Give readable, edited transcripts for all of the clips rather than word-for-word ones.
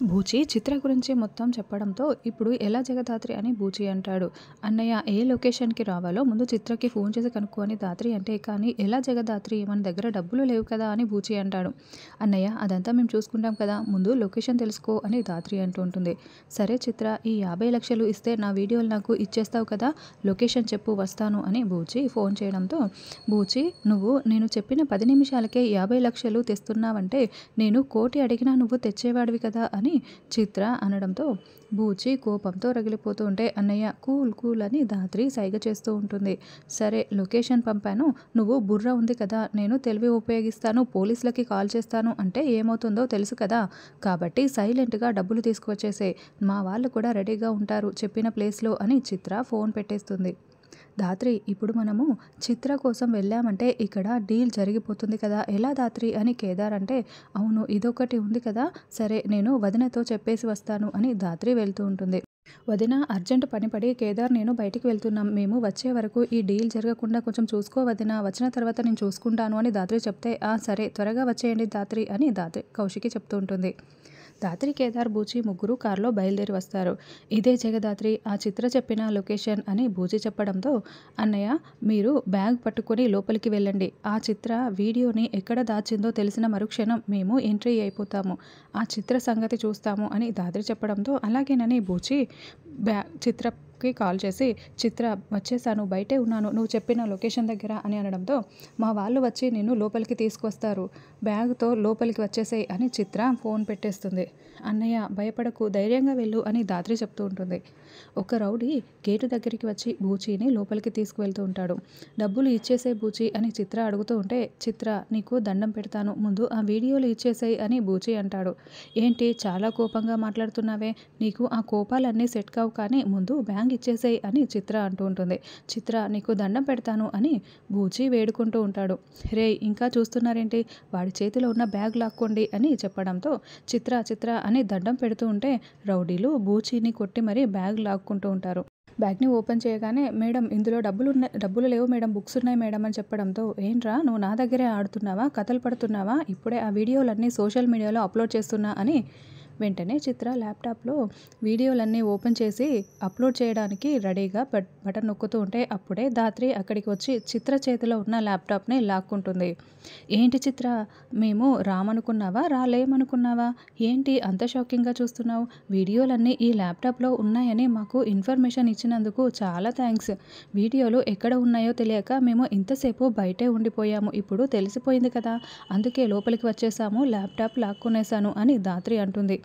బూచి చిత్ర గురించి మొత్తం చెప్పడంతో ఇప్పుడు ఎలా జగదాత్రి అని బూచి అంటాడు. అన్నయ్య ఏ లొకేషన్‌కి రావాలో ముందు చిత్రకి ఫోన్ చేసి కనుక్కో అని దాత్రి అంటే, కానీ ఎలా జగదాత్రి మన దగ్గర డబ్బులు లేవు కదా అని బూచి అంటాడు. అన్నయ్య అదంతా మేము చూసుకుంటాం కదా, ముందు లొకేషన్ తెలుసుకో అని దాత్రి అంటూ ఉంటుంది. సరే చిత్ర, ఈ 50,00,000 ఇస్తే నా వీడియోలు నాకు ఇచ్చేస్తావు కదా, లొకేషన్ చెప్పు వస్తాను అని బూచి ఫోన్ చేయడంతో, బూచి నువ్వు నేను చెప్పిన 10 నిమిషాలకే 50,00,000 తెస్తున్నావంటే నేను కోటి అడిగినా నువ్వు తెచ్చేవాడివి కదా అని చిత్ర అనడంతో బూచి కోపంతో రగిలిపోతూ ఉంటే, అన్నయ్య కూల్ కూల్ అని దాత్రి సైగ చేస్తూ ఉంటుంది. సరే లొకేషన్ పంపాను, నువ్వు బుర్ర ఉంది కదా, నేను తెలివి ఉపయోగిస్తాను, పోలీసులకి కాల్ చేస్తాను అంటే ఏమవుతుందో తెలుసు కదా, కాబట్టి సైలెంట్గా డబ్బులు తీసుకువచ్చేసే, మా వాళ్ళు కూడా రెడీగా ఉంటారు చెప్పిన ప్లేస్లో అని చిత్ర ఫోన్ పెట్టేస్తుంది. దాత్రి ఇప్పుడు మనము చిత్ర కోసం వెళ్ళామంటే ఇక్కడ డీల్ జరిగిపోతుంది కదా, ఎలా దాత్రి అని కేదార్ అంటే, అవును ఇదొకటి ఉంది కదా, సరే నేను వదినతో చెప్పేసి వస్తాను అని దాత్రి వెళ్తూ ఉంటుంది. వదిన అర్జెంట్ పని పడి కేదార్ నేను బయటికి వెళ్తున్నాం, మేము వచ్చే వరకు ఈ డీల్ జరగకుండా కొంచెం చూసుకో వదిన, వచ్చిన తర్వాత నేను చూసుకుంటాను అని దాత్రి చెప్తే, ఆ సరే త్వరగా వచ్చేయండి దాత్రి అని దాత్రి కౌశికి చెప్తూ ఉంటుంది. దాత్రి కేదార్ బూచి ముగ్గురు కారులో బయలుదేరి వస్తారు. ఇదే జగదాత్రి ఆ చిత్ర చెప్పిన లొకేషన్ అని బూచి చెప్పడంతో, అన్నయ్య మీరు బ్యాగ్ పట్టుకొని లోపలికి వెళ్ళండి, ఆ చిత్ర వీడియోని ఎక్కడ దాచిందో తెలిసిన మరుక్షణం మేము ఎంట్రీ అయిపోతాము, ఆ చిత్ర సంగతి చూస్తాము అని దాత్రి చెప్పడంతో, అలాగేనని బూచి చిత్రకి కాల్ చేసి, చిత్ర వచ్చేసాను, బయటే ఉన్నాను, నువ్వు చెప్పిన లొకేషన్ దగ్గర అని అనడంతో, మా వాళ్ళు వచ్చి నిన్ను లోపలికి తీసుకొస్తారు, బ్యాగ్తో లోపలికి వచ్చేసేయ్ అని చిత్ర ఫోన్ పెట్టేస్తుంది. అన్నయ్య భయపడకు, ధైర్యంగా వెళ్ళు అని దాత్రి చెప్తూ ఉంటుంది. ఒక రౌడీ గేటు దగ్గరికి వచ్చి బూచిని లోపలికి తీసుకువెళ్తూ ఉంటాడు. డబ్బులు ఇచ్చేసే బూచి అని చిత్ర అడుగుతూ ఉంటే, చిత్ర నీకు దండం పెడతాను, ముందు ఆ వీడియోలు ఇచ్చేసేయ్ అని బూచి అంటాడు. ఏంటి చాలా కోపంగా మాట్లాడుతున్నావే, నీకు ఆ కోపాలన్నీ సెట్ కావు కానీ ముందు బ్యాగ్ ఇచ్చేసేయ్ అని చిత్ర అంటూ ఉంటుంది. చిత్ర నీకు దండం పెడతాను అని బూచి వేడుకుంటూ ఉంటాడు. రేయ్ ఇంకా చూస్తున్నారేంటి, వాడి చేతిలో ఉన్న బ్యాగ్ లాక్కోండి అని చెప్పడంతో చిత్ర చిత్ర అని దండం పెడుతూ ఉంటే రౌడీలు బూచిని కొట్టి మరీ బ్యాగ్ లాక్కుంటూ ఉంటారు. బ్యాగ్ని ఓపెన్ చేయగానే, మేడం ఇందులో డబ్బులు లేవు మేడం, బుక్స్ ఉన్నాయి మేడం అని చెప్పడంతో, ఏంట్రా నువ్వు నా దగ్గరే ఆడుతున్నావా, కథలు పడుతున్నావా, ఇప్పుడే ఆ వీడియోలన్నీ సోషల్ మీడియాలో అప్లోడ్ చేస్తున్నా అని వెంటనే చిత్ర ల్యాప్టాప్లో వీడియోలన్నీ ఓపెన్ చేసి అప్లోడ్ చేయడానికి రెడీగా బటన్ నొక్కుతూ ఉంటే, అప్పుడే దాత్రి అక్కడికి వచ్చి చిత్ర చేతిలో ఉన్న ల్యాప్టాప్ని లాక్కుంటుంది. ఏంటి చిత్ర, మేము రామనుకున్నావా రాలేమనుకున్నావా, ఏంటి అంత షాకింగ్గా చూస్తున్నావు, వీడియోలన్నీ ఈ ల్యాప్టాప్లో ఉన్నాయని మాకు ఇన్ఫర్మేషన్ ఇచ్చినందుకు చాలా థ్యాంక్స్, వీడియోలు ఎక్కడ ఉన్నాయో తెలియక మేము ఇంతసేపు బయటే ఉండిపోయాము, ఇప్పుడు తెలిసిపోయింది కదా, అందుకే లోపలికి వచ్చేసాము, ల్యాప్టాప్ లాక్కునేశాను అని దాత్రి అంటుంది.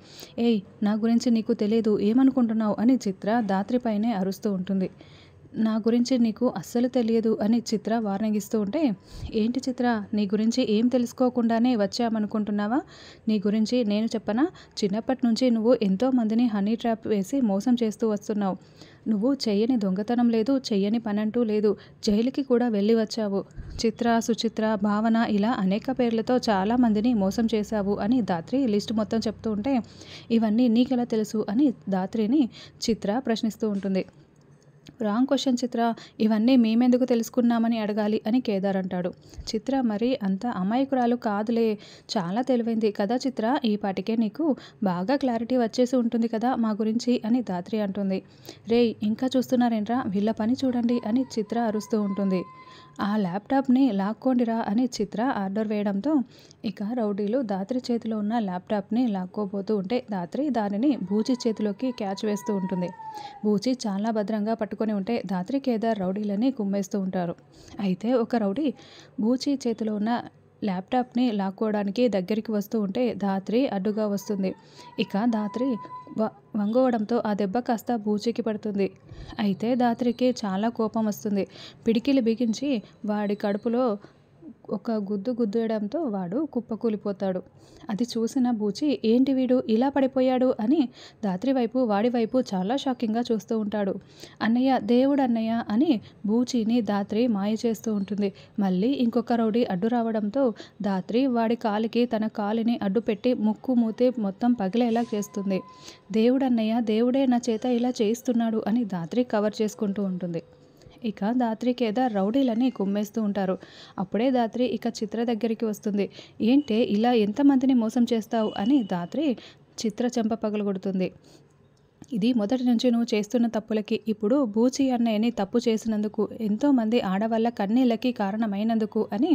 ఏయ్ నా గురించి నీకు తెలియదు ఏమనుకుంటున్నావు అని చిత్ర దాత్రిపైనే అరుస్తూ ఉంటుంది. నా గురించి నీకు అస్సలు తెలియదు అని చిత్ర వార్నింగ్ ఇస్తూ ఉంటే, ఏంటి చిత్ర నీ గురించి ఏం తెలుసుకోకుండానే వచ్చామనుకుంటున్నావా, నీ గురించి నేను చెప్పనా, చిన్నప్పటి నుంచి నువ్వు ఎంతో మందిని హనీ ట్రాప్ వేసి మోసం చేస్తూ వస్తున్నావు, నువ్వు చెయ్యని దొంగతనం లేదు, చెయ్యని పనంటూ లేదు, జైలుకి కూడా వెళ్ళి వచ్చావు, చిత్ర సుచిత్ర భావన ఇలా అనేక పేర్లతో చాలా మందిని మోసం చేశావు అని దాత్రి లిస్ట్ మొత్తం చెప్తూ ఉంటే, ఇవన్నీ నీకెలా తెలుసు అని దాత్రిని చిత్ర ప్రశ్నిస్తూ ఉంటుంది. రాంగ్ క్వశ్చన్ చిత్ర, ఇవన్నీ మేమెందుకు తెలుసుకున్నామని అడగాలి అని కేదార్ అంటాడు. చిత్ర మరి అంత అమాయకురాలు కాదులే, చాలా తెలివైంది కదా చిత్ర, ఈ పాటికే నీకు బాగా క్లారిటీ వచ్చేసి ఉంటుంది కదా మా గురించి అని దాత్రి అంటుంది. రేయ్ ఇంకా చూస్తున్నారేంట్రా, వీళ్ళ పని చూడండి అని చిత్ర అరుస్తూ ఉంటుంది. ఆ ల్యాప్టాప్ని లాక్కోండిరా అని చిత్ర ఆర్డర్ వేయడంతో ఇక రౌడీలు దాత్రి చేతిలో ఉన్న ల్యాప్టాప్ని లాక్కోబోతూ ఉంటే దాత్రి దానిని బూచి చేతిలోకి క్యాచ్ వేస్తూ ఉంటుంది. బూచి చాలా భద్రంగా పట్టుకొని ఉంటే దాత్రి కేదార్ రౌడీలని కుమ్మేస్తూ ఉంటారు. అయితే ఒక రౌడీ బూచి చేతిలో ఉన్న ల్యాప్టాప్ని లాక్కోవడానికి దగ్గరికి వస్తూ ఉంటే దాత్రి అడ్డుగా వస్తుంది. ఇక దాత్రి వంగవడంతో ఆ దెబ్బ కాస్త బూచికి పడుతుంది. అయితే దాత్రికి చాలా కోపం వస్తుంది. పిడికిలి బిగించి వాడి కడుపులో ఒక గుద్దేయడంతో వాడు కుప్పకూలిపోతాడు. అది చూసిన బూచి ఏంటి వీడు ఇలా పడిపోయాడు అని దాత్రి వైపు వాడి వైపు చాలా షాకింగ్గా చూస్తూ ఉంటాడు. అన్నయ్య దేవుడు అన్నయ్య అని బూచిని దాత్రి మాయ చేస్తూ ఉంటుంది. మళ్ళీ ఇంకొక రౌడీ అడ్డు రావడంతో దాత్రి వాడి కాలికి తన కాలిని అడ్డు పెట్టి ముక్కు మూతి మొత్తం పగిలేలా చేస్తుంది. దేవుడు అన్నయ్య దేవుడే నా చేత ఇలా చేయిస్తున్నాడు అని దాత్రి కవర్ చేసుకుంటూ ఉంటుంది. ఇక దాత్రి కేదార్ రౌడీలని కుమ్మేస్తూ ఉంటారు. అప్పుడే దాత్రి ఇక చిత్ర దగ్గరికి వస్తుంది. ఏంటే ఇలా ఎంతమందిని మోసం చేస్తావు అని దాత్రి చిత్ర చెంప పగలగొడుతుంది. ఇది మొదటి నుంచి నువ్వు చేస్తున్న తప్పులకి, ఇప్పుడు బూచి అన్నయ్యని తప్పు చేసినందుకు, ఎంతోమంది ఆడవాళ్ళ కన్నీళ్ళకి కారణమైనందుకు అని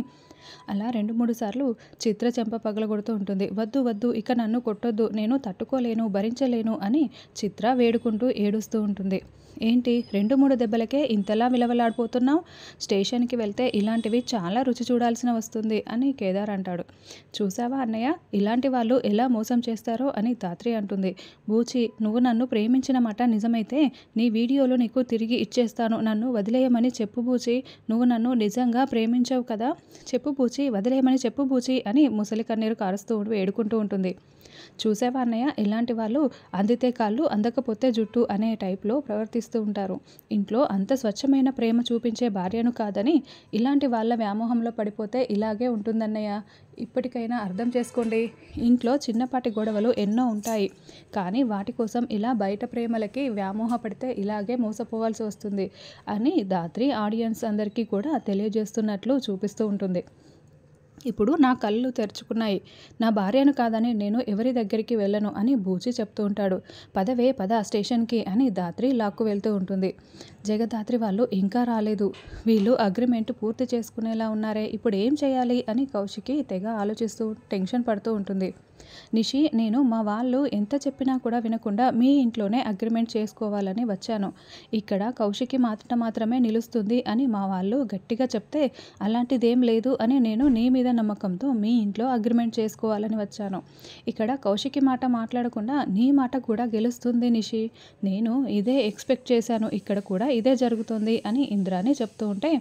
అలా 2-3 సార్లు చిత్ర చెంప పగలగొడుతూ ఉంటుంది. వద్దు వద్దు, ఇక నన్ను కొట్టొద్దు, నేను తట్టుకోలేను, భరించలేను అని చిత్ర వేడుకుంటూ ఏడుస్తూ ఉంటుంది. ఏంటి 2-3 దెబ్బలకే ఇంతలా విలవలాడిపోతున్నావు? స్టేషన్కి వెళ్తే ఇలాంటివి చాలా రుచి చూడాల్సిన వస్తుంది అని కేదార్ అంటాడు. చూసావా అన్నయ్య, ఇలాంటి వాళ్ళు ఎలా మోసం చేస్తారో అని ధాత్రి అంటుంది. బూచి, నువ్వు నన్ను ప్రేమించిన మాట నిజమైతే నీ వీడియోలు నీకు తిరిగి ఇచ్చేస్తాను, నన్ను వదిలేయమని చెప్పు బూచి, నువ్వు నన్ను నిజంగా ప్రేమించవు కదా, చెప్పు బూచి, వదిలేయమని చెప్పు బూచి అని ముసలి కన్నీరు కారుస్తూ వేడుకుంటూ ఉంటుంది. చూసావా అన్నయ్య, ఇలాంటి వాళ్ళు అందితే కాళ్ళు అందకపోతే జుట్టు అనే టైప్లో ప్రవర్తిస్తూ ఉంటారు. ఇంట్లో అంత స్వచ్ఛమైన ప్రేమ చూపించే భార్యను కాదని ఇలాంటి వాళ్ళ వ్యామోహంలో పడిపోతే ఇలాగే ఉంటుందన్నయ్య. ఇప్పటికైనా అర్థం చేసుకోండి. ఇంట్లో చిన్నపాటి గొడవలు ఎన్నో ఉంటాయి, కానీ వాటి కోసం ఇలా బయట ప్రేమలకి వ్యామోహపడితే ఇలాగే మోసపోవాల్సి వస్తుంది అని ధాత్రి ఆడియన్స్ అందరికీ కూడా తెలియజేస్తున్నట్లు చూపిస్తూ ఉంటుంది. ఇప్పుడు నా కళ్ళు తెరుచుకున్నాయి, నా భార్యను కాదని నేను ఎవరి దగ్గరికి వెళ్ళను అని బూచి చెప్తూ ఉంటాడు. పదవే పద స్టేషన్కి అని ధాత్రి లాక్కు వెళ్తూ ఉంటుంది. జగదాత్రి వాళ్ళు ఇంకా రాలేదు, వీళ్ళు అగ్రిమెంట్ పూర్తి చేసుకునేలా ఉన్నారే, ఇప్పుడు ఏం చేయాలి అని కౌశికి తెగ ఆలోచిస్తూ టెన్షన్ పడుతూ ఉంటుంది. నిషి, నేను మా వాళ్ళు ఎంత చెప్పినా కూడా వినకుండా మీ ఇంట్లోనే అగ్రిమెంట్ చేసుకోవాలని వచ్చాను. ఇక్కడ కౌశికి మాట మాత్రమే నిలుస్తుంది అని మా వాళ్ళు గట్టిగా చెప్తే అలాంటిదేం లేదు అని నేను నీ మీద నమ్మకంతో మీ ఇంట్లో అగ్రిమెంట్ చేసుకోవాలని వచ్చాను. ఇక్కడ కౌశికి మాట మాట్లాడకుండా నీ మాట కూడా గెలుస్తుంది నిషి, నేను ఇదే ఎక్స్పెక్ట్ చేశాను, ఇక్కడ కూడా ఇదే జరుగుతుంది అని ఇంద్రాణి చెప్తూ ఉంటే,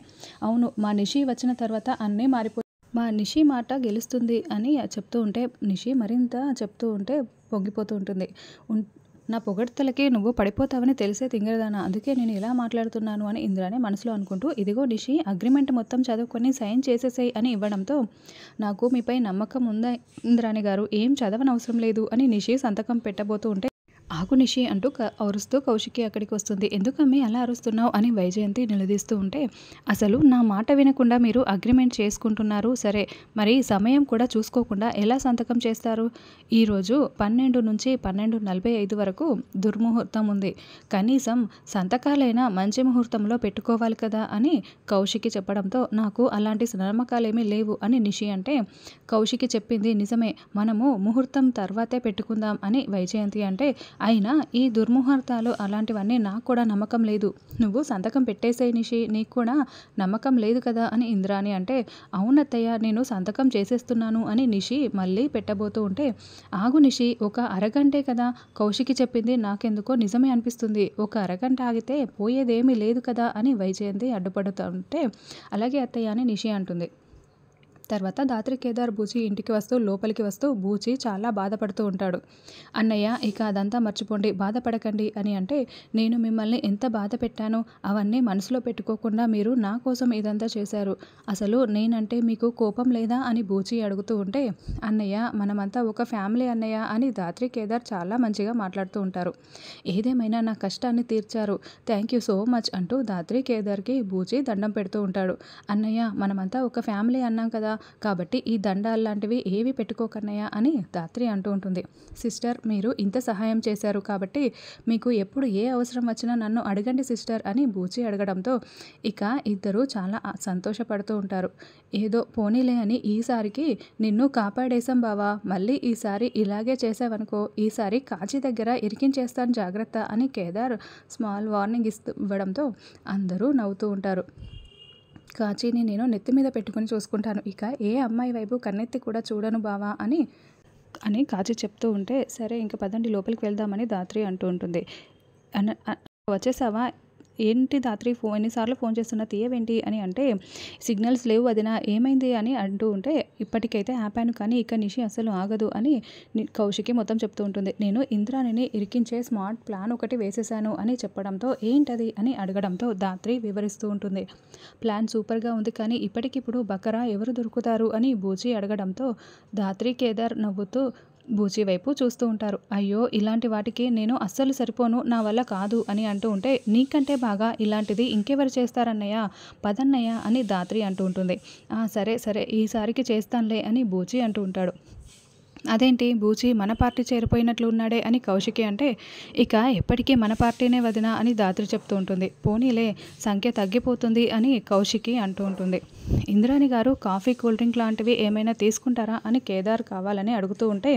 అవును, మా నిషి వచ్చిన తర్వాత అన్నీ మారిపోయి మా నిషి మాట గెలుస్తుంది అని చెప్తూ ఉంటే నిషి మరింత చెప్తూ ఉంటే పొంగిపోతూ ఉంటుంది. నా పొగడ్తలకి నువ్వు పడిపోతావని తెలిసే తింగరదానా, అందుకే నేను ఇలా మాట్లాడుతున్నాను అని ఇంద్రాణి మనసులో అనుకుంటూ, ఇదిగో నిషి, అగ్రిమెంట్ మొత్తం చదువుకొని సైన్ చేసేసాయి అని ఇవ్వడంతో, నాకు మీపై నమ్మకం ఉందా ఇంద్రాణి గారు, ఏం చదవనవసరం లేదు అని నిషి సంతకం పెట్టబోతూ ఉంటే, ఆగు నిషి అంటూ అరుస్తూ కౌశికి అక్కడికి వస్తుంది. ఎందుకమ్మి అలా అరుస్తున్నావు అని వైజయంతి నిలదీస్తూ ఉంటే, అసలు నా మాట వినకుండా మీరు అగ్రిమెంట్ చేసుకుంటున్నారు సరే, మరి సమయం కూడా చూసుకోకుండా ఎలా సంతకం చేస్తారు? ఈరోజు 12 నుంచి 12:45 వరకు దుర్ముహూర్తం ఉంది, కనీసం సంతకాలైనా మంచి ముహూర్తంలో పెట్టుకోవాలి కదా అని కౌశికి చెప్పడంతో, నాకు అలాంటి నమ్మకాలేమీ లేవు అని నిషి అంటే, కౌశికి చెప్పింది నిజమే, మనము ముహూర్తం తర్వాతే పెట్టుకుందాం అని వైజయంతి అంటే, అయినా ఈ దుర్ముహూర్తాలు అలాంటివన్నీ నాకు కూడా నమ్మకం లేదు, నువ్వు సంతకం పెట్టేసేయి నిషి, నీకు కూడా నమ్మకం లేదు కదా అని ఇంద్రాణి అంటే, అవునత్తయ్య, నేను సంతకం చేసేస్తున్నాను అని నిషి మళ్ళీ పెట్టబోతూ ఉంటే, ఆగు నిషి, ఒక అరగంటే కదా కౌశికి చెప్పింది, నాకెందుకో నిజమే అనిపిస్తుంది, ఒక అరగంట ఆగితే పోయేదేమీ లేదు కదా అని వైజయంతి అడ్డుపడుతూ ఉంటే, అలాగే అత్తయ్య అని నిషి అంటుంది. తర్వాత ధాత్రి కేదార్ బూచి ఇంటికి వస్తూ లోపలికి వస్తూ బూచి చాలా బాధపడుతూ ఉంటాడు. అన్నయ్య, ఇక అదంతా మర్చిపోండి, బాధపడకండి అని అంటే, నేను మిమ్మల్ని ఎంత బాధ పెట్టానో అవన్నీ మనసులో పెట్టుకోకుండా మీరు నా కోసం ఇదంతా చేశారు, అసలు నేనంటే మీకు కోపం లేదా అని బూచి అడుగుతూ ఉంటే, అన్నయ్య, మనమంతా ఒక ఫ్యామిలీ అన్నయ్య అని ధాత్రి కేదార్ చాలా మంచిగా మాట్లాడుతూ ఉంటారు. ఏదేమైనా నా కష్టాన్ని తీర్చారు, థ్యాంక్ యూ సో మచ్ అంటూ ధాత్రి కేదార్కి బూచి దండం పెడుతూ ఉంటాడు. అన్నయ్య, మనమంతా ఒక ఫ్యామిలీ అన్నాం కదా, కాబట్టి ఈ దండాలు లాంటివి ఏవి పెట్టుకోకన్నయ్య అని ధాత్రి అంటూ ఉంటుంది. సిస్టర్, మీరు ఇంత సహాయం చేశారు కాబట్టి మీకు ఎప్పుడు ఏ అవసరం వచ్చినా నన్ను అడగండి సిస్టర్ అని బూచి అడగడంతో ఇక ఇద్దరు చాలా సంతోషపడుతూ ఉంటారు. ఏదో పోనీలే అని ఈసారికి నిన్ను కాపాడేశాం బావా, మళ్ళీ ఈసారి ఇలాగే చేసావనుకో, ఈసారి కాచి దగ్గర ఇరికించేస్తాను జాగ్రత్త అని కేదార్ స్మాల్ వార్నింగ్ ఇవ్వడంతో అందరూ నవ్వుతూ ఉంటారు. కాచిని నేను నెత్తి మీద పెట్టుకుని చూసుకుంటాను, ఇక ఏ అమ్మాయి వైపు కన్నెత్తి కూడా చూడను బావా అని కాచి చెప్తూ ఉంటే, సరే ఇంక పదండి లోపలికి వెళ్దామని ధాత్రి అంటూ ఉంటుంది. వచ్చేసావా, ఏంటి ధాత్రి ఎన్నిసార్లు ఫోన్ చేస్తున్నా తీయవేంటి అని అంటే, సిగ్నల్స్ లేవు వదినా, ఏమైంది అని అంటూ ఉంటే, ఇప్పటికైతే ఆపాను కానీ ఇక నిషి అసలు ఆగదు అని కౌశికి మొత్తం చెప్తూ ఉంటుంది. నేను ఇంద్రాణిని ఇరికించే స్మార్ట్ ప్లాన్ ఒకటి వేసేసాను అని చెప్పడంతో, ఏంటది అని అడగడంతో ధాత్రి వివరిస్తూ ఉంటుంది. ప్లాన్ సూపర్గా ఉంది కానీ ఇప్పటికిప్పుడు బకరా ఎవరు దొరుకుతారు అని బూచి అడగడంతో ధాత్రి కేదార్ నవ్వుతూ బూచి వైపు చూస్తూ ఉంటారు. అయ్యో, ఇలాంటి వాటికి నేను అస్సలు సరిపోను, నా వల్ల కాదు అని అంటూ ఉంటే, నీకంటే బాగా ఇలాంటిది ఇంకెవరు చేస్తారన్నయ్య, పదన్నయ్య అని ధాత్రి అంటూ ఉంటుంది. సరే సరే, ఈసారికి చేస్తానులే అని బూచి అంటూ ఉంటాడు. అదేంటి బూచి మన పార్టీ చేరిపోయినట్లు ఉన్నాడే అని కౌశికి అంటే, ఇక ఎప్పటికీ మన పార్టీనే వదినా అని దాత్రి చెప్తూ ఉంటుంది. పోనీలే సంఖ్య తగ్గిపోతుంది అని కౌశికి అంటూ ఉంటుంది. ఇంద్రాణి గారు కాఫీ, కూల్ డ్రింక్ లాంటివి ఏమైనా తీసుకుంటారా అని కేదార్ కావాలని అడుగుతూ ఉంటే,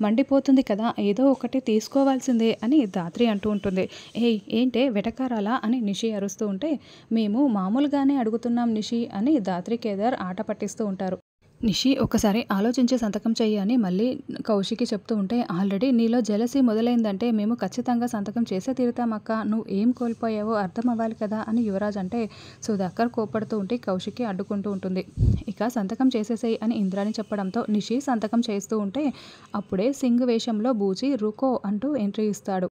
మండిపోతుంది కదా ఏదో ఒకటి తీసుకోవాల్సిందే అని దాత్రి అంటూ ఉంటుంది. ఏయ్ ఏంటే వెటకారాలా అని నిషి అరుస్తూ ఉంటే, మేము మామూలుగానే అడుగుతున్నాం నిషి అని దాత్రి కేదార్ ఆట పట్టిస్తూ ఉంటారు. నిషి ఒకసారి ఆలోచించి సంతకం చెయ్యి అని మళ్ళీ కౌశికి చెప్తూ ఉంటే, ఆల్రెడీ నీలో జెలసీ మొదలైందంటే మేము ఖచ్చితంగా సంతకం చేసే తీరుతామక్క. నువ్వు ఏం కోల్పోయావో అర్థం అవ్వాలి కదా అని యువరాజ్ అంటే, సుధాకర్ కోప్పడుతూ ఉంటే కౌశికి అడ్డుకుంటూ ఉంటుంది. ఇక సంతకం చేసేసేయి అని ఇంద్రాణి చెప్పడంతో నిషి సంతకం చేస్తూ ఉంటే, అప్పుడే సింగ్ వేషంలో బూచి రుకో అంటూ ఎంట్రీ ఇస్తాడు.